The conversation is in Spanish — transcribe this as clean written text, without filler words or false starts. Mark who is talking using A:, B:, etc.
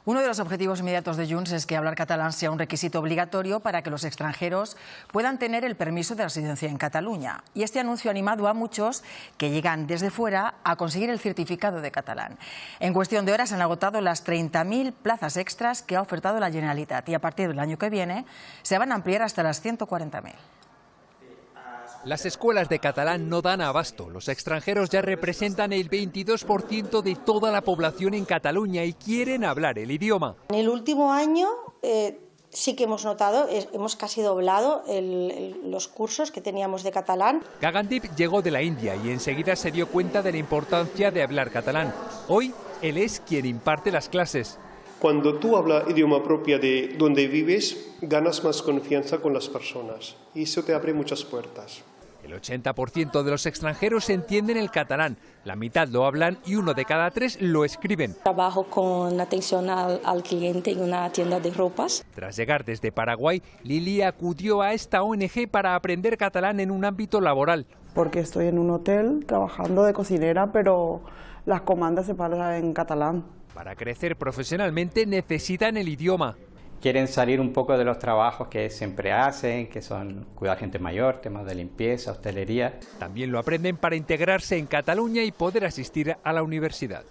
A: Uno de los objetivos inmediatos de Junts es que hablar catalán sea un requisito obligatorio para que los extranjeros puedan tener el permiso de residencia en Cataluña. Y este anuncio ha animado a muchos que llegan desde fuera a conseguir el certificado de catalán. En cuestión de horas han agotado las 30.000 plazas extras que ha ofertado la Generalitat y a partir del año que viene se van a ampliar hasta las 140.000.
B: Las escuelas de catalán no dan abasto. Los extranjeros ya representan el 22% de toda la población en Cataluña y quieren hablar el idioma.
C: En el último año sí que hemos notado, hemos casi doblado los cursos que teníamos de catalán.
B: Gagandip llegó de la India y enseguida se dio cuenta de la importancia de hablar catalán. Hoy él es quien imparte las clases.
D: Cuando tú hablas idioma propio de donde vives, ganas más confianza con las personas y eso te abre muchas puertas.
B: El 80% de los extranjeros entienden el catalán, la mitad lo hablan y 1 de cada 3 lo escriben.
E: Trabajo con atención al cliente en una tienda de ropas.
B: Tras llegar desde Paraguay, Lili acudió a esta ONG para aprender catalán en un ámbito laboral.
F: Porque estoy en un hotel trabajando de cocinera, pero las comandas se pasan en catalán.
B: Para crecer profesionalmente necesitan el idioma.
G: Quieren salir un poco de los trabajos que siempre hacen, que son cuidar gente mayor, temas de limpieza, hostelería.
B: También lo aprenden para integrarse en Cataluña y poder asistir a la universidad.